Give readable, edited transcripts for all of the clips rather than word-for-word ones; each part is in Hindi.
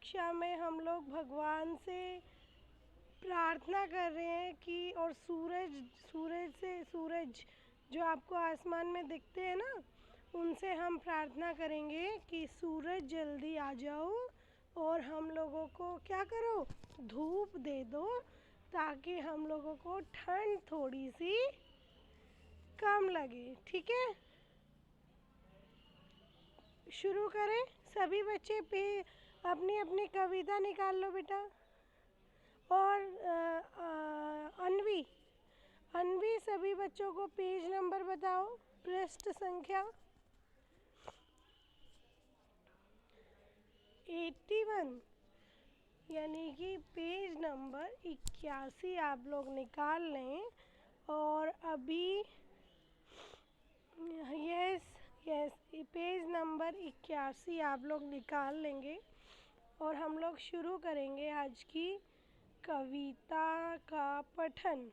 कक्षा में हम लोग भगवान से प्रार्थना कर रहे हैं कि और सूरज जो आपको आसमान में दिखते हैं ना, उनसे हम प्रार्थना करेंगे कि सूरज जल्दी आ जाओ और हम लोगों को क्या करो, धूप दे दो, ताकि हम लोगों को ठंड थोड़ी सी कम लगे। ठीक है, शुरू करें। सभी बच्चे पे अपनी अपनी कविता निकाल लो बेटा। और अनवी सभी बच्चों को पेज नंबर बताओ, पृष्ठ संख्या 81, यानी कि पेज नंबर 81 आप लोग निकाल लें। और अभी यस पेज नंबर 81 आप लोग निकाल लेंगे और हम लोग शुरू करेंगे आज की कविता का पठन।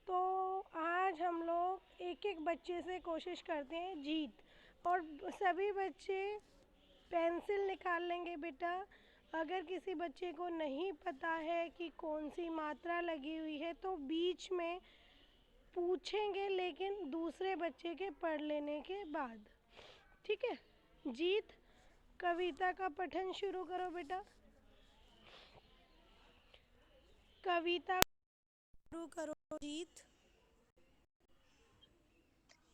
तो आज हम लोग एक एक बच्चे से कोशिश करते हैं जीत, और सभी बच्चे पेंसिल निकाल लेंगे बेटा। अगर किसी बच्चे को नहीं पता है कि कौन सी मात्रा लगी हुई है तो बीच में पूछेंगे, लेकिन दूसरे बच्चे के पढ़ लेने के बाद। ठीक है, जीत कविता का पठन शुरू करो बेटा। कविता शुरू करो जीत।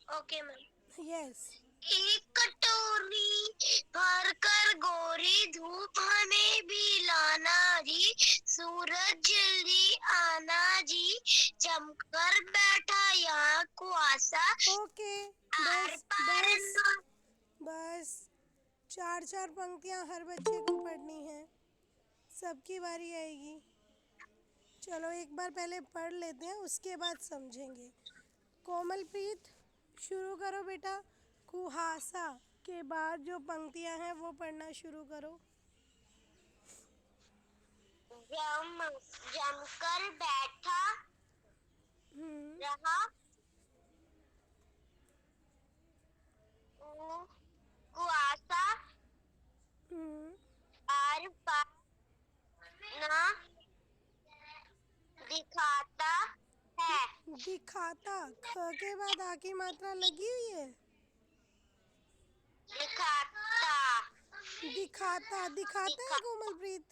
Okay ma'am. यस। एक कटोरी भर कर गोरी, धूप हमें भी लाना जी, सूरज जल्दी आना जी, जमकर बैठा यहाँ कुआसा। ओके, आर बस पार बस बस 4-4 पंक्तियाँ हर बच्चे को पढ़नी है, सबकी बारी आएगी। चलो एक बार पहले पढ़ लेते हैं, उसके बाद समझेंगे। कोमलप्रीत शुरू करो बेटा। कुहासा के बाद जो पंक्तियां हैं वो पढ़ना शुरू करो। जमकर बैठा रहा कुआसा, आर पार ना दिखाता है। दिखाता, ख के बाद आ की मात्रा लगी हुई है। दिखाता, दिखाता है कोमलप्रीत।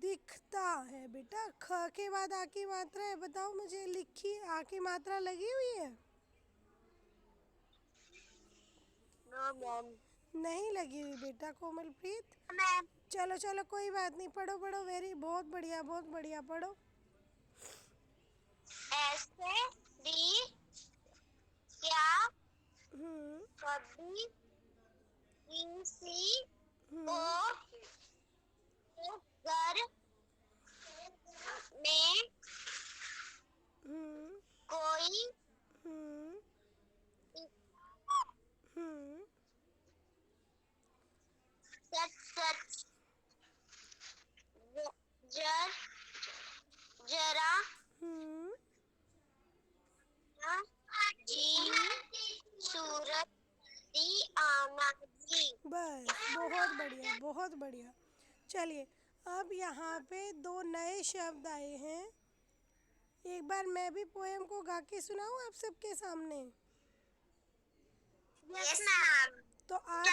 दिखता है बेटा, ख के बाद आ की मात्रा है। बताओ मुझे, लिखी आ की मात्रा लगी हुई है? नहीं लगी हुई बेटा कोमलप्रीत। चलो चलो कोई बात नहीं, पढ़ो पढ़ो, बहुत बढ़िया बहुत बढ़िया, पढ़ो। ऐसे भी क्या कभी किसी को घर में कोई सच सच जरा जी, सूरज दी आना जी। बस बहुत बढ़िया बहुत बढ़िया। चलिए अब यहाँ पे दो नए शब्द आए हैं। एक बार मैं भी पोएम को गा के सुनाऊँ आप सबके सामने? Yes ma'am. तो आप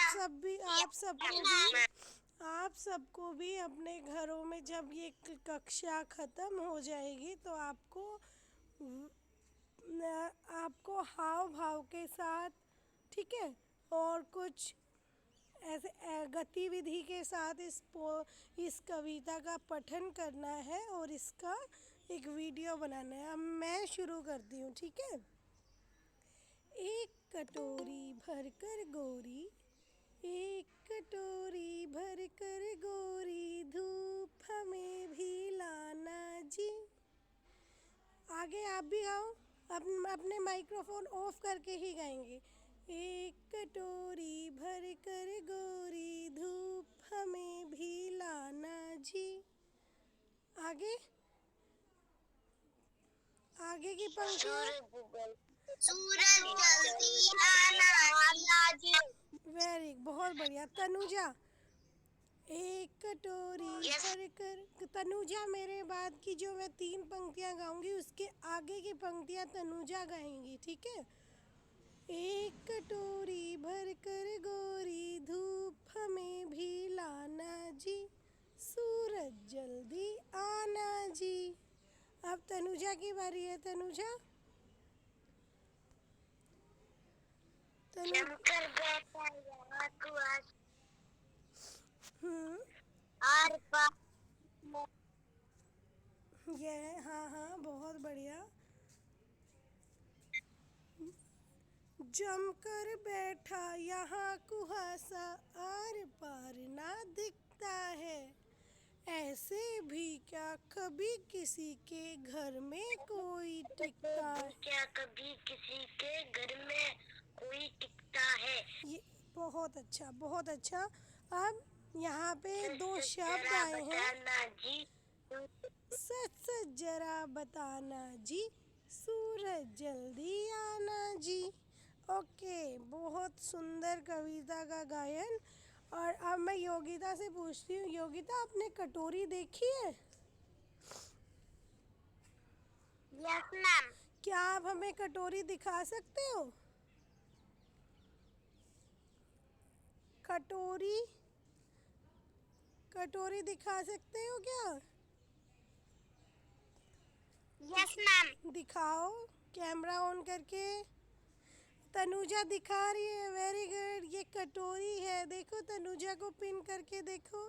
सबको भी अपने घरों में जब ये कक्षा ख़त्म हो जाएगी तो आपको हाव भाव के साथ, ठीक है, और कुछ ऐसे गतिविधि के साथ इस कविता का पठन करना है और इसका एक वीडियो बनाना है। अब मैं शुरू करती हूँ, ठीक है। एक कटोरी भरकर गोरी, एक कटोरी भरकर गोरी, धूप हमें भी लाना जी। आगे आप भी गाओ, अपने माइक्रोफोन ऑफ करके ही गाएंगे। एक कटोरी भरकर गोरी, धूप हमें भी लाना जी। आगे की पंक्तियाँ। सूरज जल्दी आना जी। बहुत बढ़िया। तनुजा एक कटोरी Yes. भर कर। तनुजा मेरे बाद की जो मैं 3 पंक्तियां गाऊंगी उसके आगे की पंक्तियां तनुजा गाएंगी, ठीक है। एक कटोरी भर कर गोरी धूप हमें भी लाना जी, सूरज जल्दी आना जी। अब तनुजा की बारी है। तनुजा तनु जमकर बैठा यहाँ कुआसा हम्म आर पार ये हाँ हाँ बहुत बढ़िया। जमकर बैठा यहाँ कुहासा आर पार ना दिखता है, ऐसे भी क्या कभी किसी के घर में कोई टिकता है। क्या कभी किसी के घर में कोई टिकता है। ये बहुत अच्छा बहुत अच्छा। अब यहाँ पे 2 शब्द जरा आए हैं। बताना जी सच सच जरा बताना जी, सूरज जल्दी आना जी। ओके, बहुत सुंदर कविता का गायन। और अब मैं योगिता से पूछती हूँ, योगिता आपने कटोरी देखी है? Yes ma'am. क्या आप हमें कटोरी दिखा सकते हो? कटोरी कटोरी दिखा सकते हो क्या? Yes ma'am. दिखाओ कैमरा ऑन करके। तनुजा दिखा रही है, वेरी गुड। ये कटोरी है, देखो तनुजा को पिन करके देखो।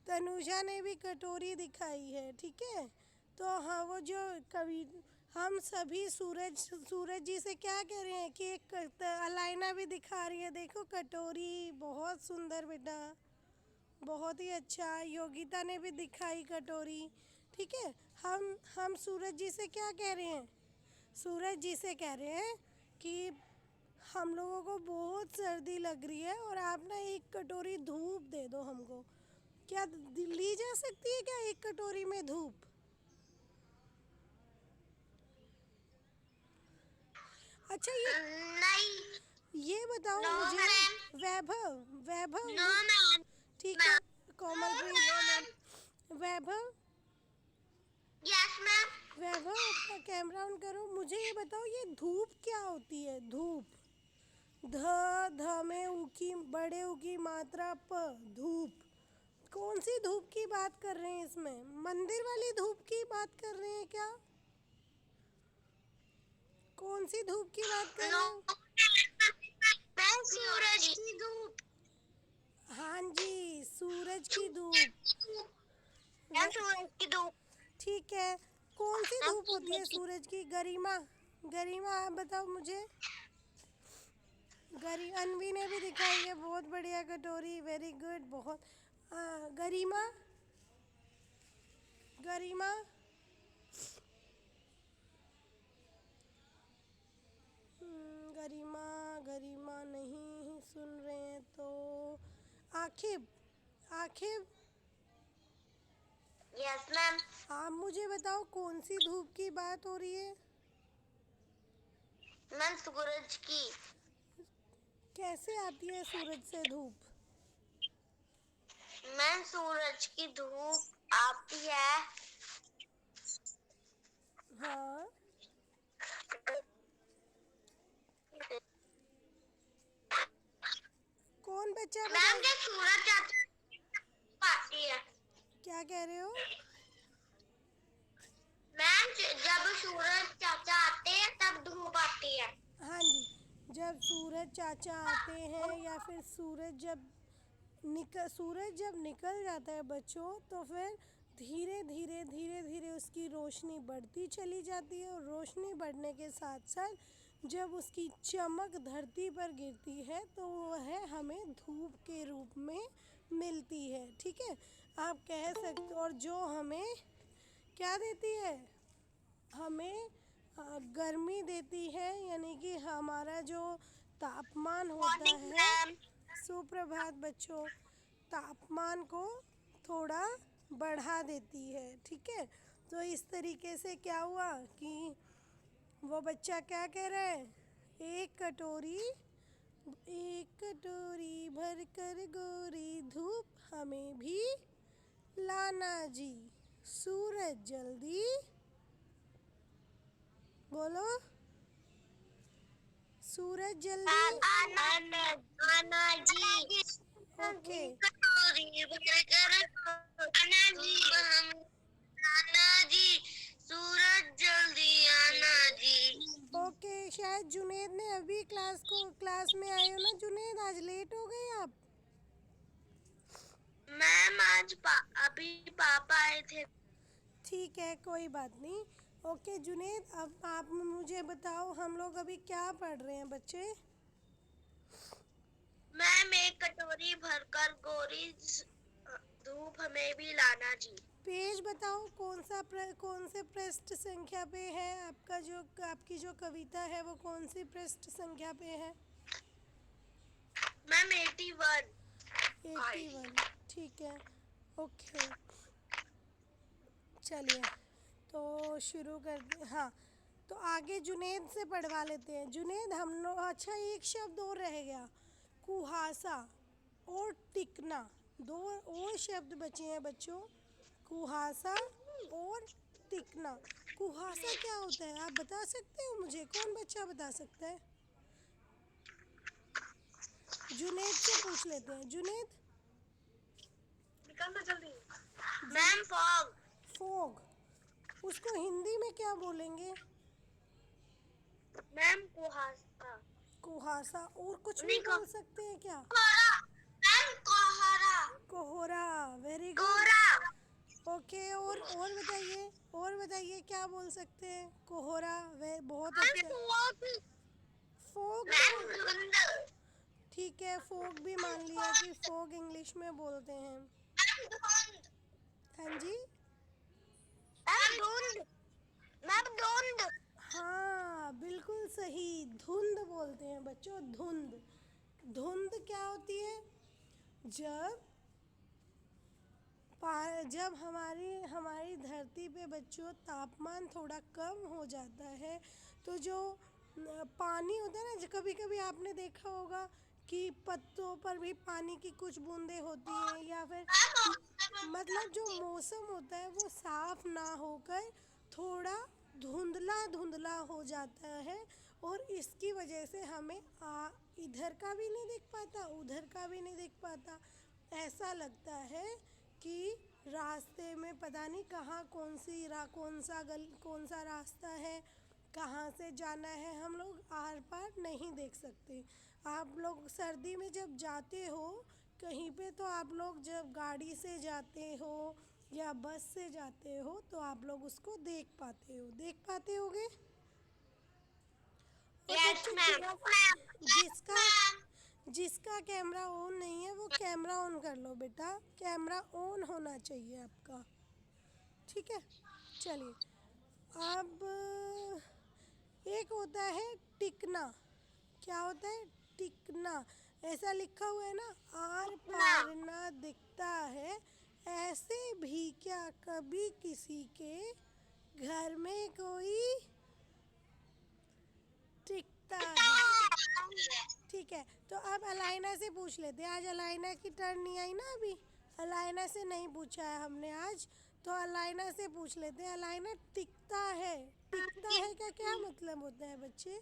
तनुजा ने भी कटोरी दिखाई है, ठीक है। तो हाँ, वो जो कवि हम सभी सूरज जी से क्या कह रहे हैं कि एक अलाइना भी दिखा रही है, देखो कटोरी। बहुत सुंदर बेटा, बहुत ही अच्छा। योगिता ने भी दिखाई कटोरी, ठीक है। हम सूरज जी से क्या कह रहे हैं? सूरज जी से कह रहे हैं कि हम लोगों को बहुत सर्दी लग रही है और आप ना 1 कटोरी धूप दे दो हमको। क्या ली जा सकती है क्या 1 कटोरी में धूप? अच्छा, ये बताओ No, मुझे। ma'am. वैभव नो मैम। ठीक है। कोमलप्रीत, वैभव यस मैम। वैभव अपना कैमरा ऑन करो। मुझे ये बताओ, ये धूप क्या होती है? धूप, ध में ऊ की बड़े ऊ की मात्रा प, धूप। कौन सी धूप की बात कर रहे हैं इसमें? मंदिर वाली धूप की बात कर रहे हैं क्या? कौन सी धूप की बात कर रहे हैं? मैं सूरज की धूप। हाँ जी, सूरज की धूप। मैं सूरज की धूप। ठीक है। कौन सी मैं धूप होती है सूरज की- सूरज की? गरिमा, गरिमा आप बताओ मुझे। अनवी ने भी दिखाई है, बहुत बढ़िया कटोरी, वेरी गुड। बहुत गरिमा, गरिमा गरिमा गरिमा नहीं सुन रहे हैं तो आखिब, आखिब यस मैम। आप मुझे बताओ कौन सी धूप की बात हो रही है? मैं सूरज की। कैसे आती है सूरज से धूप? मैं सूरज की धूप आती है। हाँ, कौन बच्चा मैम बता? जब सूरज आती है। क्या कह रहे हो? मैम जब सूरज चाचा आते हैं तब धूप आती है। हाँ जी, जब सूरज चाचा आते हैं या फिर सूरज जब निकल जाता है बच्चों, तो फिर धीरे धीरे धीरे धीरे उसकी रोशनी बढ़ती चली जाती है। और रोशनी बढ़ने के साथ साथ जब उसकी चमक धरती पर गिरती है तो वह हमें धूप के रूप में मिलती है, ठीक है। आप कह सकते हो। और जो हमें क्या देती है? हमें गर्मी देती है, यानी कि हमारा जो तापमान होता मॉर्निंग है। मैम। सुप्रभात बच्चों। तापमान को थोड़ा बढ़ा देती है, ठीक है। तो इस तरीके से क्या हुआ कि वो बच्चा क्या कह रहा है? एक कटोरी भर भर कर गोरी धूप हमें भी लाना जी। सूरज जल्दी बोलो, सूरज जल्दी। आना जी। ओके, आना जी। सूरज जल्दी आना जी। ओके। शायद जुनेद ने अभी क्लास में आए हो ना जुनेद, आज लेट हो गए आप। मैम आज अभी पापा आए थे। ठीक है, कोई बात नहीं। ओके जुनेद, अब आप मुझे बताओ हम लोग अभी क्या पढ़ रहे हैं बच्चे। मैम एक कटोरी भरकर गोरी धूप हमें भी लाना जी। पेज बताओ कौन से पृष्ठ संख्या पे है आपकी जो कविता है वो कौन सी पृष्ठ संख्या पे है। मैम 81। 81, ठीक है। ओके चलिए तो शुरू कर। हाँ, तो आगे जुनेद से पढ़वा लेते हैं। जुनेद हम लोग, अच्छा एक शब्द और रह गया, कुहासा और टिकना। दो और शब्द बचे हैं बच्चों, कुहासा और टिकना। कुहासा क्या होता है आप बता सकते हो मुझे, कौन बच्चा बता सकता है। जुनेद से पूछ लेते हैं। जुनेद निकल जल्दी। Ma'am fog. फोग, उसको हिंदी में क्या बोलेंगे। मैम कुहासा। कुहासा, और कुछ भी बोल सकते हैं क्या। मैम कोहरा। कोहरा, वेरी गुड। कोहरा। ओके, और बताइए क्या बोल सकते हैं। कोहरा, वे बहुत अच्छा। फोग, मैम धुंध। ठीक है, फोग भी मान लिया कि फोग इंग्लिश में बोलते हैं। मैम धुंध। हाँ जी, मैम धुंध। मैम धुंध। हाँ बिल्कुल सही, धुंध बोलते हैं बच्चों, धुंध। धुंध क्या होती है, जब हमारी धरती पे बच्चों तापमान थोड़ा कम हो जाता है तो जो पानी होता है ना, कभी कभी आपने देखा होगा कि पत्तों पर भी पानी की कुछ बूंदें होती हैं, या फिर मतलब जो मौसम होता है वो साफ ना होकर थोड़ा धुंधला धुंधला हो जाता है, और इसकी वजह से हमें इधर का भी नहीं दिख पाता उधर का भी नहीं दिख पाता। ऐसा लगता है कि रास्ते में पता नहीं कहाँ कौन सा रास्ता है, कहाँ से जाना है, हम लोग आर पार नहीं देख सकते। आप लोग सर्दी में जब जाते हो कहीं पे, तो आप लोग जब गाड़ी से जाते हो या बस से जाते हो तो आप लोग उसको देख पाते होगे। और यस बच्चों मैम। जिसका कैमरा ऑन नहीं है वो कैमरा ऑन कर लो बेटा, कैमरा ऑन होना चाहिए आपका, ठीक है। चलिए, अब एक होता है टिकना। क्या होता है टिकना, ऐसा लिखा हुआ है ना, आर पार ना दिखता है, ऐसे भी क्या कभी किसी के घर में कोई टिकता है। ठीक है, तो अब अलाइना से पूछ लेते हैं। आज अलाइना की टर्न नहीं आई ना, अभी अलाइना से नहीं पूछा है हमने आज, तो अलाइना से पूछ लेते हैं। अलाइना, टिकता है का क्या मतलब होता है बच्चे।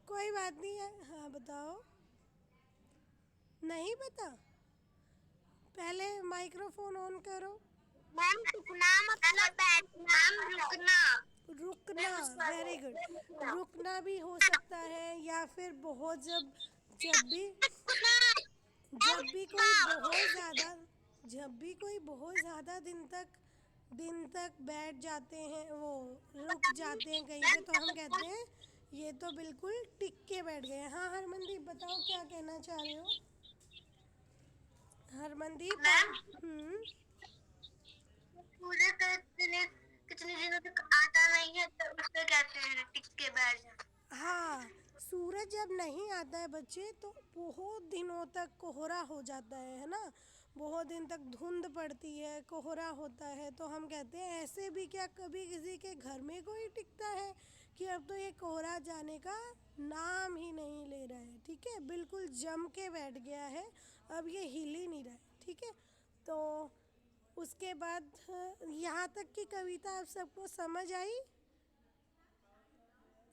कोई बात नहीं है, हाँ बताओ। नहीं पता, पहले माइक्रोफोन ऑन करो। मैम रुकना मतलब बैठना। मैम रुकना। रुकना, वेरी गुड। रुकना भी हो सकता है, या फिर बहुत जब भी जब भी कोई बहुत ज़्यादा जब भी कोई बहुत ज़्यादा दिन तक बैठ जाते हैं, वो रुक जाते हैं कहीं पे, तो हम कहते हैं ये तो बिल्कुल टिक के बैठ गए। हाँ हरमनदीप बताओ क्या कहना चाह रहे हो। हरमनदीप, हम्म, पूरे कितने दिनों तक आता नहीं है तो उससे कहते हैं टिक के बैठ जाना। हाँ, सूरज जब नहीं आता है बच्चे तो बहुत दिनों तक कोहरा हो जाता है ना, बहुत दिन तक धुंध पड़ती है, कोहरा होता है, तो हम कहते हैं ऐसे भी क्या कभी किसी के घर में कोई टिकता है, कि अब तो ये कोहरा जाने का नाम ही नहीं ले रहा है। ठीक है, बिल्कुल जम के बैठ गया है, अब ये हिल ही नहीं रहा है। ठीक है, तो उसके बाद यहाँ तक की कविता आप सबको समझ आई?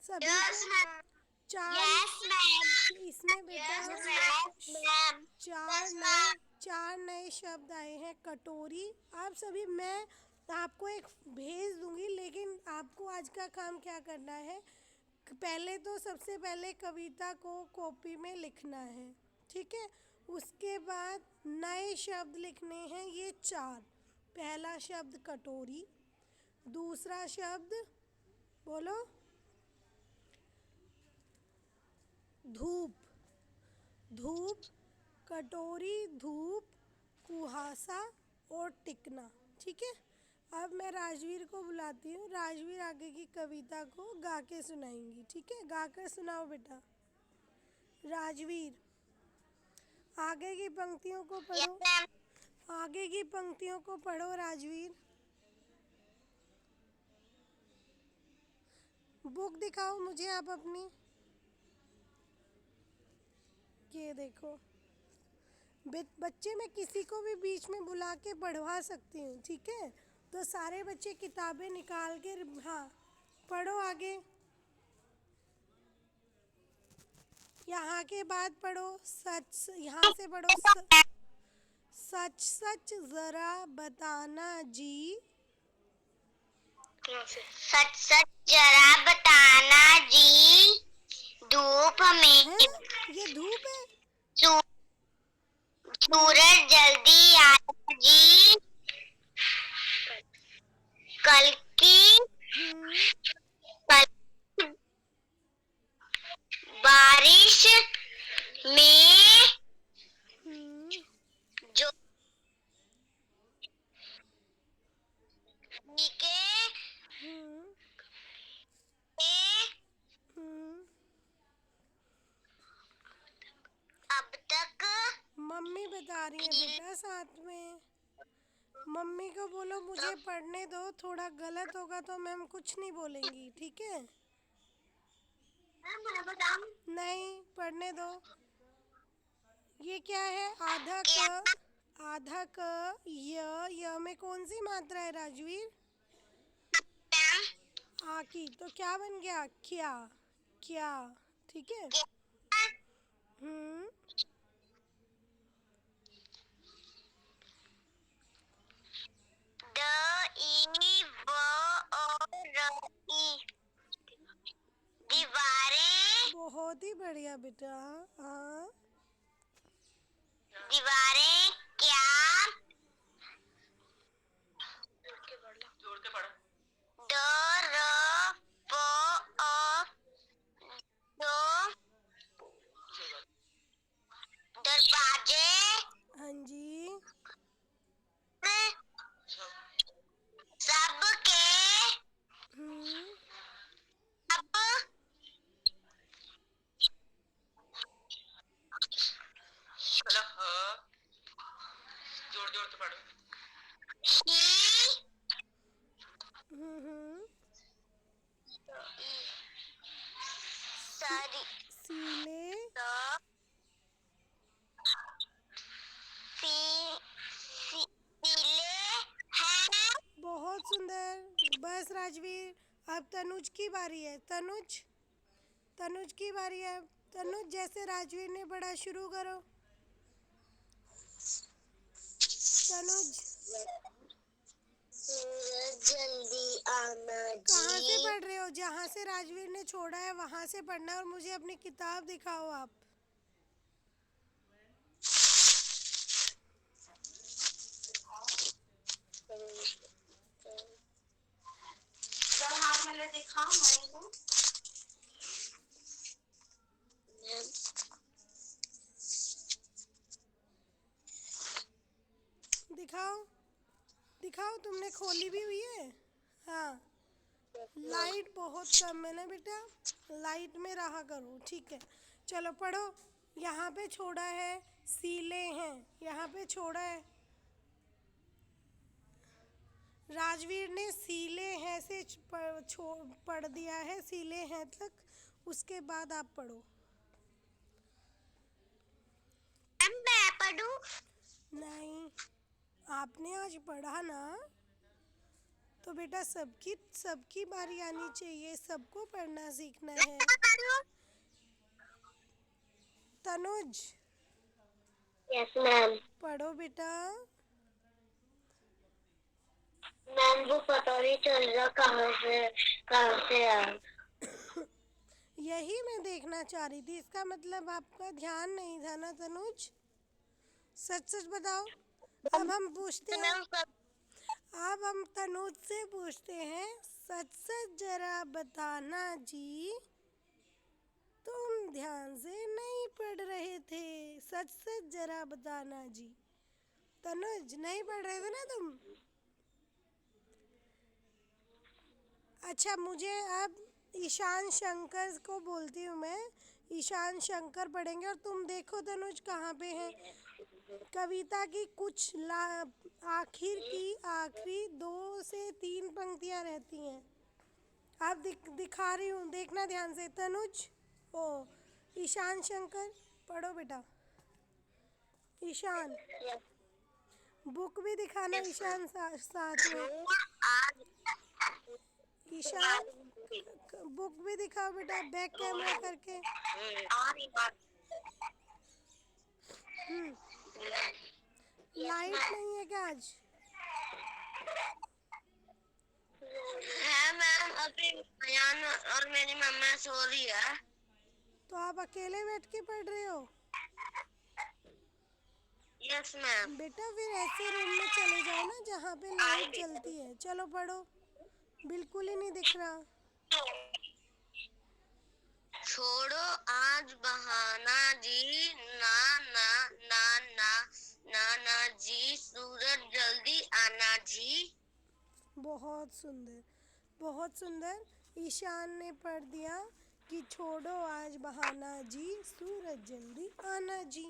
सभी यस को? मैम। चार यस मैम। इसमें बेटा यस मैम। चार नए शब्द आए हैं। कटोरी, आप सभी, मैं आपको एक भेज दूंगी, लेकिन आपको आज का काम क्या करना है, पहले तो सबसे पहले कविता को कॉपी में लिखना है। ठीक है, उसके बाद नए शब्द लिखने हैं, ये चार। पहला शब्द कटोरी, दूसरा शब्द बोलो धूप, धूप, कटोरी, धूप, कुहासा और टिकना। ठीक है, अब मैं राजवीर को बुलाती हूँ। राजवीर आगे की कविता को गा के सुनाएंगी। ठीक है, गा कर सुनाओ बेटा। राजवीर, आगे की पंक्तियों को यस पढ़ो। मैम। आगे की पंक्तियों को पढ़ो राजवीर। बुक दिखाओ मुझे आप अपनी। ये देखो बच्चे, मैं किसी को भी बीच में बुला के पढ़वा सकती हूँ। ठीक है, तो सारे बच्चे किताबें निकाल के, हाँ पढ़ो आगे। यहाँ के बाद पढ़ो सच, यहाँ से पढ़ो सच सच जरा बताना जी। सच सच जरा बताना जी, धूप में है, ये धूप है। सूरज जल्दी आया जी, कल की हम्म कल बारिश में हम्म जो भीगे हम्म हम्म अब तक मम्मी बता रही है बेटा साथ में। मम्मी को बोलो मुझे पढ़ने दो, थोड़ा गलत होगा तो मैम कुछ नहीं बोलेंगी। ठीक है, नहीं पढ़ने दो। ये क्या है? आधा क, आधा क, य में कौन सी मात्रा है राजवीर? आ की, तो क्या बन गया? क्या, क्या। ठीक है, हम्म द ई व ओ र ई, दीवारें बहुत ही बढ़िया बेटा। हाँ, दीवारें क्या द र प अ दो दरवाजे हाँ जी, सबके हम्म अब जोड़ जोड़ के पढ़ो ही हम्म सारी सीले, स सीले हैं। बहुत सुंदर। बस राजवीर, अब तनुज की बारी है। तनुज, तनुज की बारी है। तनुज, जैसे राजवीर ने पढ़ा शुरू करो। तनुज, जल्दी आना कहाँ से जी। पढ़ रहे हो? जहाँ से राजवीर ने छोड़ा है वहाँ से पढ़ना है, और मुझे अपनी किताब दिखाओ आप। हाथ में ले दिखाओ मेरे को। दिखाओ, दिखाओ, तुमने खोली भी हुई है? हाँ, लाइट बहुत कम है ना बेटा, लाइट में रहा करो। ठीक है, चलो पढ़ो। यहाँ पे छोड़ा है सीले हैं, यहाँ पे छोड़ा है राजवीर ने सीले हैं से पढ़ दिया है, सीले हैं तक। उसके बाद आप पढ़ो। मैं पढ़ूं? नहीं, आपने आज पढ़ा ना, तो बेटा सबकी बारी आनी चाहिए, सबको पढ़ना सीखना है। मैं पढ़ूं? Tanuj, yes ma'am. पढ़ो बेटा। मैम वो पता नहीं चल रहा कहाँ से है। यही मैं देखना चाह रही थी, इसका मतलब आपका ध्यान नहीं था ना तनुज? सच सच बताओ। अब हम पूछते हैं, अब हम तनुज से पूछते हैं, सच सच जरा बताना जी, तुम ध्यान से नहीं पढ़ रहे थे। सच सच जरा बताना जी। तनुज, नहीं पढ़ रहे थे ना तुम? अच्छा, मुझे अब ईशान शंकर को बोलती हूँ मैं। ईशान शंकर पढ़ेंगे और तुम देखो तनुज कहाँ पे है। कविता की कुछ आखिरी 2 से 3 पंक्तियाँ रहती हैं। अब दिखा रही हूँ, देखना ध्यान से। तनुज, ओ ईशान शंकर, पढ़ो बेटा। ईशान, बुक भी दिखाना ईशान साथ में। ईशान, बुक भी दिखाओ बेटा, बैक कैमरा करके। लाइट नहीं है क्या आज? है मैम, अभी अयान और मेरी मम्मा सो रही है। तो आप अकेले बैठ के पढ़ रहे हो? Yes ma'am. बेटा फिर ऐसे रूम में चले जाओ ना जहाँ पे लाइट जलती है। चलो पढ़ो, बिल्कुल ही नहीं दिख रहा। छोड़ो आज बहाना जी, ना ना ना ना ना ना जी, सूरज जल्दी आना जी। बहुत सुंदर, बहुत सुंदर। ईशान ने पढ़ दिया कि छोड़ो आज बहाना जी, सूरज जल्दी आना जी।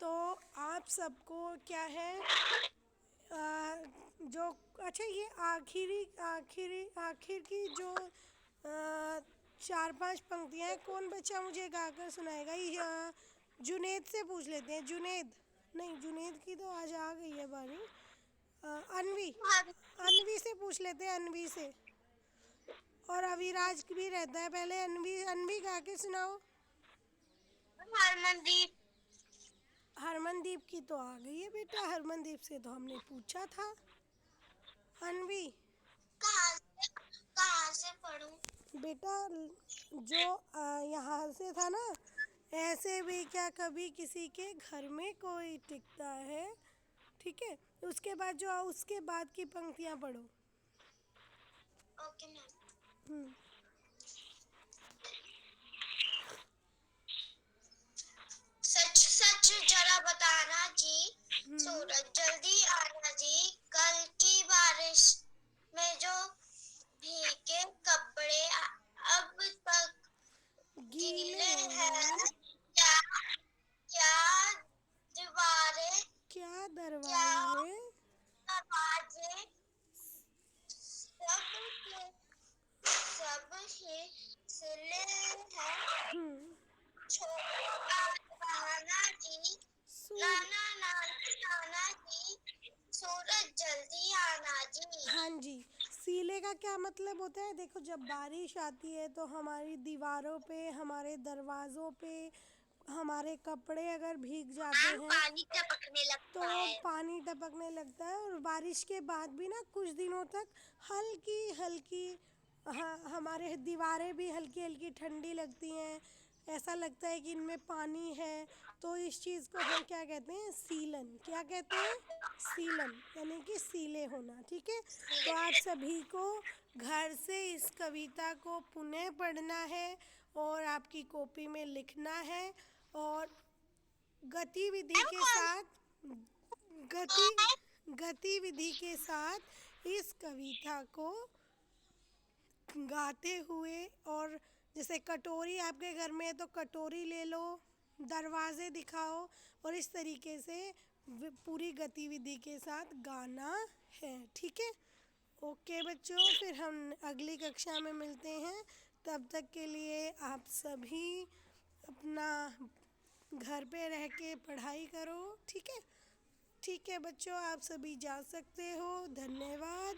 तो आप सबको क्या है, जो अच्छा, ये आखिर की जो 4-5 पंक्तियाँ हैं, कौन बच्चा मुझे गाकर सुनाएगा? ये जुनेद से पूछ लेते हैं। जुनेद, नहीं, जुनेद की तो आज आ गई है बारी। अनवी से पूछ लेते हैं, अनवी से। और अविराज भी रहता है। पहले अनवी गा के सुनाओ। हरमनदीप। हरमनदीप की तो आ गई है बेटा, हरमनदीप से तो हमने पूछा था। अनवी, कहाँ से पढ़ूं? बेटा जो यहाँ से था ना, ऐसे भी क्या कभी किसी के घर में कोई टिकता है, ठीक है? उसके बाद की पंक्तियाँ पढ़ो। Okay ma'am. हम्म, सच सच जरा बताना जी, हम्म। सूरज जल्दी आना जी, कल की बारिश में जो भीगे कपड़े अब तक गीले गीले हैं, हैं, क्या क्या दीवारें, क्या क्या दरवाजे, दरवाजे, सब ही सिले हैं। हम्म। छोड़ो आज बहाना जी, सूर नाना नाना नाना जी, सूरज जल्दी आना जी। हाँ जी, सीले का क्या मतलब होता है? देखो, जब बारिश आती है तो हमारी दीवारों पे, हमारे दरवाज़ों पे हमारे कपड़े अगर भीग जाते मैम हैं पानी टपकने तो लगता है। पानी टपकने लगता है। और बारिश के बाद भी ना कुछ दिनों तक हल्की हल्की, हाँ, हमारे दीवारें भी हल्की हल्की ठंडी लगती हैं। ऐसा लगता है कि इनमें पानी है। तो इस चीज़ को हम क्या कहते हैं? सीलन। क्या कहते हैं? सीलन, यानी कि सीले होना। ठीक है, तो आप सभी को घर से इस कविता को पुनः पढ़ना है और आपकी कॉपी में लिखना है। और गतिविधि के साथ गतिविधि के साथ इस कविता को गाते हुए, और जैसे कटोरी आपके घर में है तो कटोरी ले लो, दरवाजे दिखाओ, और इस तरीके से पूरी गतिविधि के साथ गाना है। ठीक है, ओके बच्चों, फिर हम अगली कक्षा में मिलते हैं। तब तक के लिए आप सभी अपना घर पे रह के पढ़ाई करो, ठीक है? ठीक है बच्चों, आप सभी जा सकते हो। धन्यवाद।